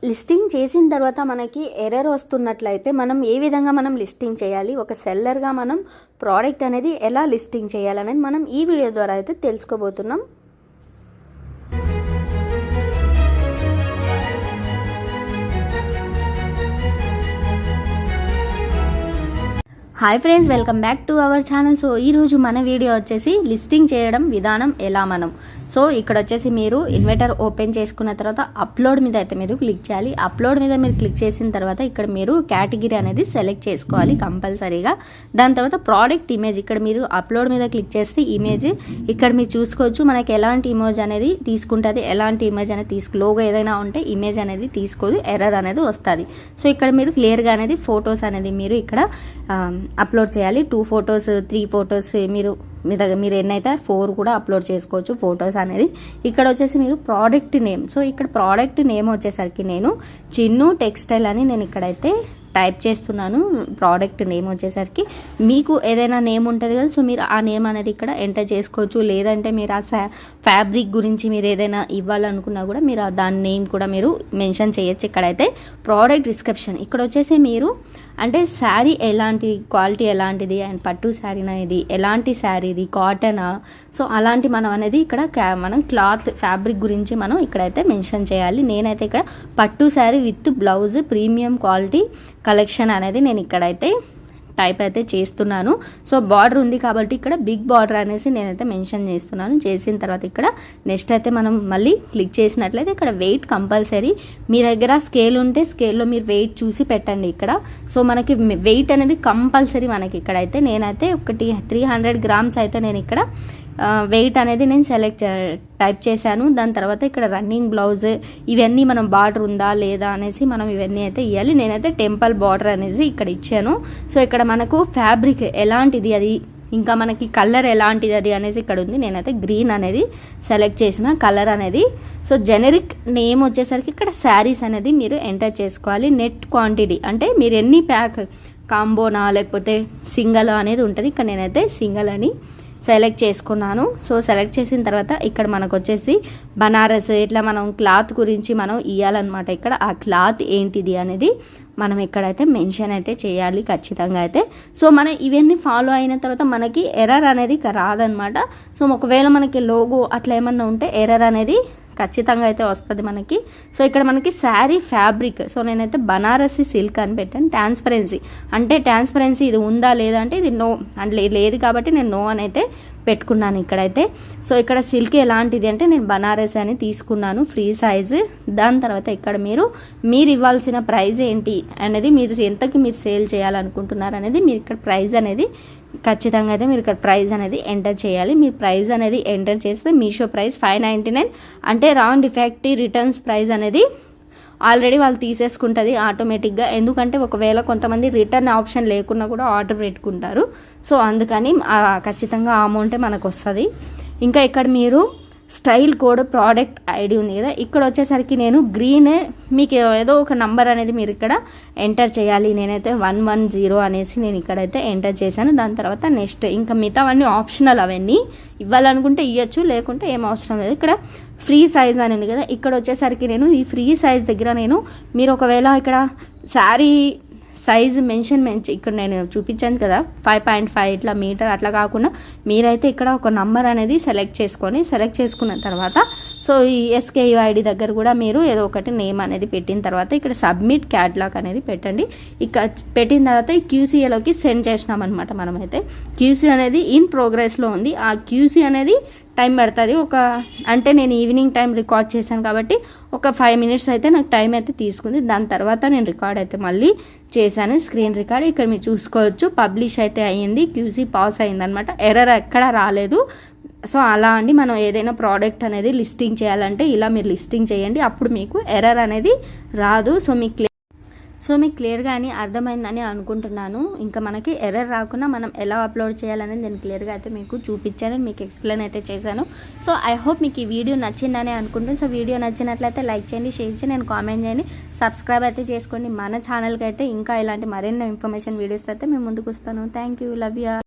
Listing చేసిన తర్వాత మనకి ఎర్రర్ వస్తున్నట్లయితే మనం ఏ విధంగా మనం లిస్టింగ్ చేయాలి, ఒక సెల్లర్గా మనం ప్రోడక్ట్ అనేది ఎలా లిస్టింగ్ చేయాలనేది మనం ఈ వీడియో ద్వారా అయితే తెలుసుకోబోతున్నాం. Hi friends, welcome back to our channel. So ఈరోజు మన వీడియో వచ్చేసి లిస్టింగ్ చేయడం విధానం ఎలా మనం. సో ఇక్కడ వచ్చేసి మీరు ఇన్వర్టర్ ఓపెన్ చేసుకున్న తర్వాత అప్లోడ్ మీద అయితే మీరు క్లిక్ చేయాలి. అప్లోడ్ మీద మీరు క్లిక్ చేసిన తర్వాత ఇక్కడ మీరు కేటగిరీ అనేది సెలెక్ట్ చేసుకోవాలి కంపల్సరీగా. దాని తర్వాత ప్రోడక్ట్ ఇమేజ్, ఇక్కడ మీరు అప్లోడ్ మీద క్లిక్ చేస్తే ఇమేజ్ ఇక్కడ మీరు చూసుకోవచ్చు. మనకి ఎలాంటి ఇమేజ్ అనేది తీసుకుంటుంది, ఎలాంటి ఇమేజ్ అనేది లోగో ఏదైనా ఉంటే ఇమేజ్ అనేది తీసుకోదు, ఎర్రర్ అనేది వస్తుంది. సో ఇక్కడ మీరు క్లియర్గా అనేది ఫొటోస్ అనేది మీరు ఇక్కడ అప్లోడ్ చేయాలి. 2 ఫొటోస్ 3 ఫొటోస్ మీరు ఎన్నైతే 4 కూడా అప్లోడ్ చేసుకోవచ్చు ఫొటోస్ అనేది. ఇక్కడ వచ్చేసి మీరు ప్రోడక్ట్ నేమ్, సో ఇక్కడ ప్రోడక్ట్ నేమ్ వచ్చేసరికి నేను చిన్ను టెక్స్టైల్ అని నేను ఇక్కడైతే టైప్ చేస్తున్నాను. ప్రోడక్ట్ నేమ్ వచ్చేసరికి మీకు ఏదైనా నేమ్ ఉంటుంది కదా, సో మీరు ఆ నేమ్ అనేది ఇక్కడ ఎంటర్ చేసుకోవచ్చు. లేదంటే మీరు ఆ ఫ్యాబ్రిక్ గురించి మీరు ఏదైనా ఇవ్వాలనుకున్నా కూడా మీరు దాని నేమ్ కూడా మీరు మెన్షన్ చేయొచ్చు. ఇక్కడైతే ప్రోడక్ట్ డిస్క్రిప్షన్, ఇక్కడ వచ్చేసి మీరు అంటే శారీ ఎలాంటి క్వాలిటీ ఎలాంటిది, అండ్ పట్టు శారీనా, ఇది ఎలాంటి శారీ, ఇది కాటనా, సో అలాంటి మనం అనేది ఇక్కడ మనం క్లాత్ ఫ్యాబ్రిక్ గురించి మనం ఇక్కడైతే మెన్షన్ చేయాలి. నేనైతే ఇక్కడ పట్టు sari with blouse premium quality collection అనేది నేను ఇక్కడైతే టైప్ అయితే చేస్తున్నాను. సో బార్డర్ ఉంది కాబట్టి ఇక్కడ బిగ్ బార్డర్ అనేసి నేనైతే మెన్షన్ చేస్తున్నాను. చేసిన తర్వాత ఇక్కడ నెక్స్ట్ అయితే మనం మళ్ళీ క్లిక్ చేసినట్లయితే ఇక్కడ వెయిట్ కంపల్సరీ, మీ దగ్గర స్కేల్ ఉంటే స్కేల్లో మీరు వెయిట్ చూసి పెట్టండి ఇక్కడ. సో మనకి వెయిట్ అనేది కంపల్సరీ మనకి ఇక్కడైతే నేనైతే 300 గ్రామ్స్ అయితే నేను ఇక్కడ వెయిట్ అనేది నేను టైప్ చేశాను. దాని తర్వాత ఇక్కడ రన్నింగ్ బ్లౌజ్ ఇవన్నీ మనం బార్డర్ ఉందా లేదా అనేసి మనం ఇవన్నీ అయితే ఇవ్వాలి. నేనైతే టెంపుల్ బార్డర్ అనేసి ఇక్కడ ఇచ్చాను. సో ఇక్కడ మనకు ఫ్యాబ్రిక్ ఎలాంటిది అది, ఇంకా మనకి కలర్ ఎలాంటిది అది అనేసి ఇక్కడ ఉంది. నేనైతే గ్రీన్ అనేది సెలెక్ట్ చేసిన కలర్ అనేది. సో జెనరిక్ నేమ్ వచ్చేసరికి ఇక్కడ శారీస్ అనేది మీరు ఎంటర్ చేసుకోవాలి. నెట్ క్వాంటిటీ అంటే మీరు ఎన్ని ప్యాక్ కాంబోనా లేకపోతే సింగల్ అనేది ఉంటుంది. ఇక్కడ నేనైతే సింగల్ అని సెలెక్ట్ చేసుకున్నాను. సో సెలెక్ట్ చేసిన తర్వాత ఇక్కడ మనకు వచ్చేసి బనారస్ ఇట్లా మనం క్లాత్ గురించి మనం ఇవ్వాలన్నమాట. ఇక్కడ ఆ క్లాత్ ఏంటిది అనేది మనం ఇక్కడైతే మెన్షన్ అయితే చేయాలి ఖచ్చితంగా అయితే. సో మనం ఇవన్నీ ఫాలో అయిన తర్వాత మనకి ఎర్రర్ అనేది రాదనమాట. సో ఒకవేళ మనకి లోగో అట్లా ఏమన్నా ఉంటే ఎర్రర్ అనేది ఖచ్చితంగా అయితే వస్తుంది మనకి. సో ఇక్కడ మనకి శారీ ఫ్యాబ్రిక్, సో నేనైతే బనారసి సిల్క్ అని పెట్టాను. ట్రాన్స్పరెన్సీ ఇది ఉందా లేదా అంటే ఇది నో అంటే లేదు కాబట్టి నేను నో అని అయితే పెట్టుకున్నాను ఇక్కడైతే. సో ఇక్కడ సిల్క్ ఎలాంటిది అంటే నేను బనారసి అని తీసుకున్నాను, ఫ్రీ సైజ్. దాని తర్వాత ఇక్కడ మీరు ఇవ్వాల్సిన ప్రైస్ ఏంటి అనేది, మీరు ఎంతకి మీరు సేల్ చేయాలనుకుంటున్నారు అనేది మీరు ఇక్కడ ప్రైస్ అనేది ఖచ్చితంగా అయితే మీరు ఇక్కడ ప్రైస్ అనేది ఎంటర్ చేయాలి. మీరు ప్రైస్ అనేది ఎంటర్ చేస్తే మీషో ప్రైస్ 599 అంటే రాంగ్ డిఫెక్టివ్ రిటర్న్స్ ప్రైస్ అనేది ఆల్రెడీ వాళ్ళు తీసేసుకుంటుంది ఆటోమేటిక్గా. ఎందుకంటే ఒకవేళ కొంతమంది రిటర్న్ ఆప్షన్ లేకున్నా కూడా ఆర్డర్ పెట్టుకుంటారు. సో అందుకని ఖచ్చితంగా ఆ అమౌంటే మనకు వస్తుంది. ఇంకా ఇక్కడ మీరు స్టైల్ కోడ్ ప్రోడక్ట్ ఐడి ఉంది కదా, ఇక్కడ వచ్చేసరికి నేను గ్రీన్, మీకు ఏదో ఒక నంబర్ అనేది మీరు ఇక్కడ ఎంటర్ చేయాలి. నేనైతే 110 అనేసి నేను ఇక్కడైతే ఎంటర్ చేశాను. దాని తర్వాత నెక్స్ట్ ఇంకా మిగతావన్నీ ఆప్షనల్, అవన్నీ ఇవ్వాలనుకుంటే ఇవ్వచ్చు, లేకుంటే ఏం అవసరం లేదు. ఇక్కడ ఫ్రీ సైజ్ అని ఉంది కదా, ఇక్కడ వచ్చేసరికి నేను ఈ ఫ్రీ సైజ్ దగ్గర మీరు ఒకవేళ ఇక్కడ శారీ సైజ్ మెన్షన్ ఇక్కడ నేను చూపించాను కదా 5.5 ఇట్లా మీటర్ అట్లా కాకుండా మీరైతే ఇక్కడ ఒక నంబర్ అనేది సెలెక్ట్ చేసుకున్న తర్వాత సో ఈ SKUID దగ్గర కూడా మీరు ఏదో ఒకటి నేమ్ అనేది పెట్టిన తర్వాత ఇక్కడ సబ్మిట్ క్యాటలాగ్ అనేది పెట్టండి. ఇక్కడ పెట్టిన తర్వాత ఈ QCలోకి సెండ్ చేసినామన్నమాట. మనమైతే QC అనేది ఇన్ ప్రోగ్రెస్లో ఉంది. ఆ QC అనేది టైం పడుతుంది. అంటే నేను ఈవినింగ్ టైం రికార్డ్ చేశాను కాబట్టి ఒక 5 మినిట్స్ అయితే నాకు టైం అయితే తీసుకుంది. దాని తర్వాత నేను రికార్డ్ అయితే మళ్ళీ చేశాను, స్క్రీన్ రికార్డ్. ఇక్కడ మీరు చూసుకోవచ్చు పబ్లిష్ అయితే అయ్యింది, QC పాస్ అయింది అనమాట. ఎర్రర్ ఎక్కడ రాలేదు. సో అలా అండి మనం ఏదైనా ప్రోడక్ట్ అనేది లిస్టింగ్ చేయాలంటే ఇలా మీరు లిస్టింగ్ చేయండి, అప్పుడు మీకు ఎర్రర్ అనేది రాదు. సో మీకు క్లియర్గా అని అర్థమైందని అనుకుంటున్నాను. ఇంకా మనకి ఎర్రర్ రాకుండా మనం ఎలా అప్లోడ్ చేయాలనేది నేను క్లియర్గా అయితే మీకు చూపించాను, మీకు ఎక్స్ప్లెయిన్ అయితే చేశాను. సో ఐ హోప్ మీకు ఈ వీడియో నచ్చిందని అనుకుంటున్నాను. సో వీడియో నచ్చినట్లయితే లైక్ చేయండి, షేర్ చేయండి, నేను కామెంట్ చేయండి, సబ్స్క్రైబ్ అయితే చేసుకోండి. మన ఛానల్కి అయితే ఇంకా ఇలాంటి మరిన్ని ఇన్ఫర్మేషన్ వీడియోస్ అయితే మేము ముందుకు వస్తాను. Thank you, love you.